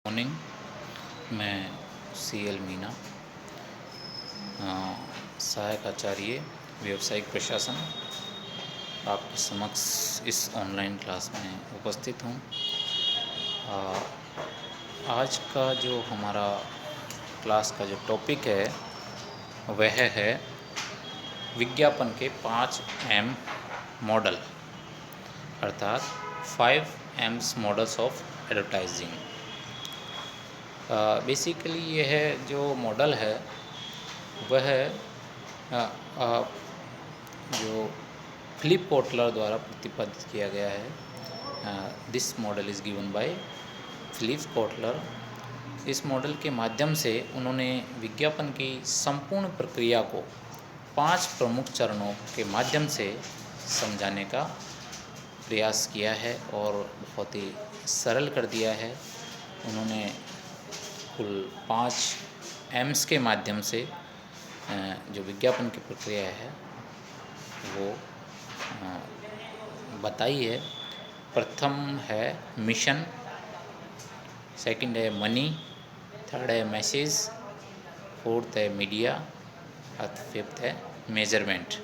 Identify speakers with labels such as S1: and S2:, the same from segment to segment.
S1: Morning. मैं CL Meena, सहायक आचार्य व्यावसायिक प्रशासन, आपके समक्ष इस ऑनलाइन क्लास में उपस्थित हूँ। आज का जो हमारा क्लास का जो टॉपिक है वह है विज्ञापन के 5M मॉडल, अर्थात 5Ms models of advertising. Basically यह जो मॉडल है वह जो फिलिप कोटलर द्वारा प्रतिपादित किया गया है। This model is given by Philip Kotler. इस मॉडल के माध्यम से उन्होंने विज्ञापन की संपूर्ण प्रक्रिया को 5 प्रमुख चरणों के माध्यम से समझाने का प्रयास किया है और बहुत ही सरल कर दिया है। उन्होंने कुल 5 Ms के माध्यम से जो विज्ञापन की प्रक्रिया है वो बताई है। प्रथम है मिशन, सेकंड है मनी, थर्ड है मैसेज, फोर्थ है मीडिया और फिफ्थ है मेजरमेंट,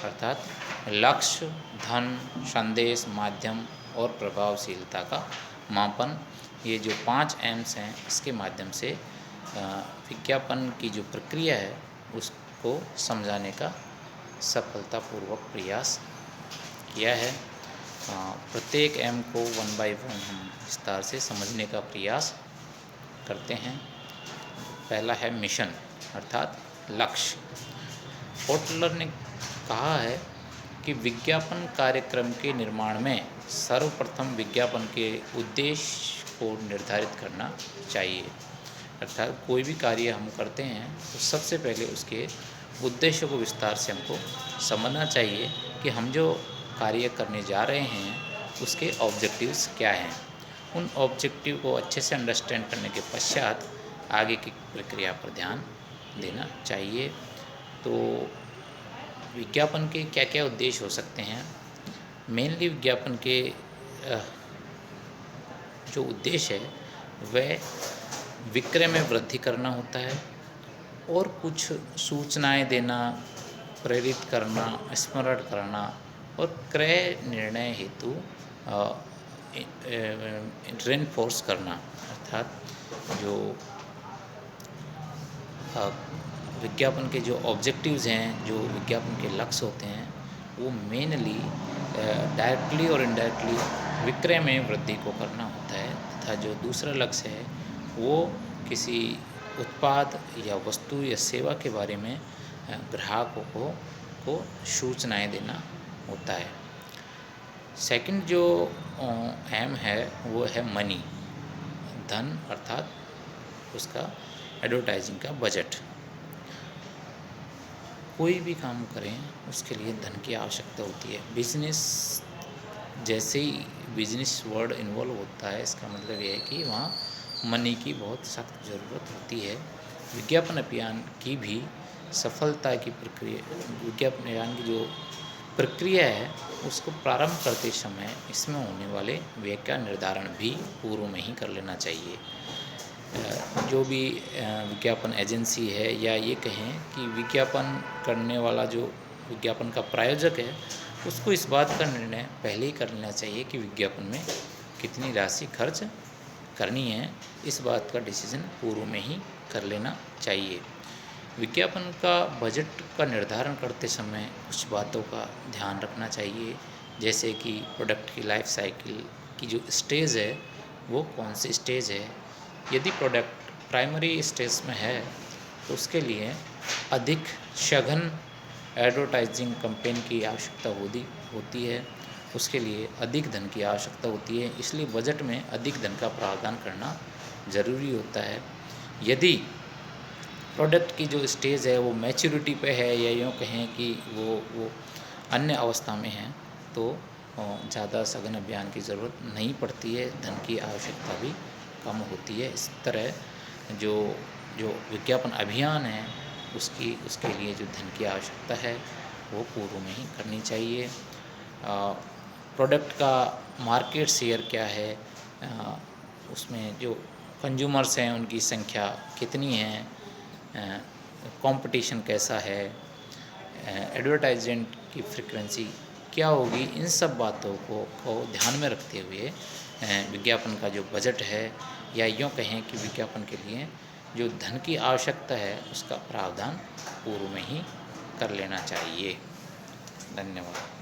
S1: अर्थात लक्ष्य, धन, संदेश, माध्यम और प्रभावशीलता का मापन। ये जो 5 Ms हैं इसके माध्यम से विज्ञापन की जो प्रक्रिया है उसको समझाने का सफलतापूर्वक प्रयास किया है। प्रत्येक M को 1 by 1 हम विस्तार से समझने का प्रयास करते हैं। पहला है मिशन, अर्थात लक्ष्य। कोटलर ने कहा है कि विज्ञापन कार्यक्रम के निर्माण में सर्वप्रथम विज्ञापन के उद्देश्य को निर्धारित करना चाहिए। अर्थात कोई भी कार्य हम करते हैं तो सबसे पहले उसके उद्देश्य को विस्तार से हमको समझना चाहिए कि हम जो कार्य करने जा रहे हैं उसके ऑब्जेक्टिव्स क्या हैं। उन ऑब्जेक्टिव को अच्छे से अंडरस्टैंड करने के पश्चात आगे की प्रक्रिया पर ध्यान देना चाहिए। तो विज्ञापन के क्या क्या उद्देश्य हो सकते हैं? मेनली विज्ञापन के जो उद्देश्य है वह विक्रय में वृद्धि करना होता है और कुछ सूचनाएं देना, प्रेरित करना, स्मरण कराना और क्रय निर्णय हेतु रेनफोर्स करना। अर्थात जो विज्ञापन के जो ऑब्जेक्टिव्स हैं, जो विज्ञापन के लक्ष्य होते हैं वो मेनली डायरेक्टली और इनडायरेक्टली विक्रय में वृद्धि को करना होता है, तथा जो दूसरा लक्ष्य है वो किसी उत्पाद या वस्तु या सेवा के बारे में ग्राहकों को सूचनाएं देना होता है। सेकंड जो M है वो है मनी, धन, अर्थात उसका एडवर्टाइजिंग का बजट। कोई भी काम करें उसके लिए धन की आवश्यकता होती है। बिजनेस जैसे ही बिजनेस वर्ड इन्वॉल्व होता है इसका मतलब यह है कि वहाँ मनी की बहुत सख्त ज़रूरत होती है। विज्ञापन अभियान की भी सफलता की प्रक्रिया, विज्ञापन अभियान की जो प्रक्रिया है उसको प्रारंभ करते समय इसमें होने वाले व्यय का निर्धारण भी पूर्व में ही कर लेना चाहिए। जो भी विज्ञापन एजेंसी है या ये कहें कि विज्ञापन करने वाला जो विज्ञापन का प्रायोजक है उसको इस बात का निर्णय पहले ही कर लेना चाहिए कि विज्ञापन में कितनी राशि खर्च करनी है। इस बात का डिसीजन पूर्व में ही कर लेना चाहिए। विज्ञापन का बजट का निर्धारण करते समय कुछ बातों का ध्यान रखना चाहिए, जैसे कि प्रोडक्ट की लाइफ साइकिल की जो स्टेज है वो कौन सी स्टेज है। यदि प्रोडक्ट प्राइमरी स्टेज में है तो उसके लिए अधिक सघन एडवर्टाइजिंग कैंपेन की आवश्यकता होती है, उसके लिए अधिक धन की आवश्यकता होती है। इसलिए बजट में अधिक धन का प्रावधान करना ज़रूरी होता है। यदि प्रोडक्ट की जो स्टेज है वो मैच्योरिटी पे है या यूँ कहें कि वो अन्य अवस्था में है तो ज़्यादा सघन अभियान की ज़रूरत नहीं पड़ती है, धन की आवश्यकता भी कम होती है। इस तरह जो विज्ञापन अभियान है उसके लिए जो धन की आवश्यकता है वो पूर्व में ही करनी चाहिए। प्रोडक्ट का मार्केट शेयर क्या है, उसमें जो कंज्यूमर्स हैं उनकी संख्या कितनी है, कंपटीशन कैसा है, एडवर्टाइजमेंट की फ्रीक्वेंसी क्या होगी, इन सब बातों को ध्यान में रखते हुए विज्ञापन का जो बजट है, या यूँ कहें कि विज्ञापन के लिए जो धन की आवश्यकता है उसका प्रावधान पूर्व में ही कर लेना चाहिए। धन्यवाद।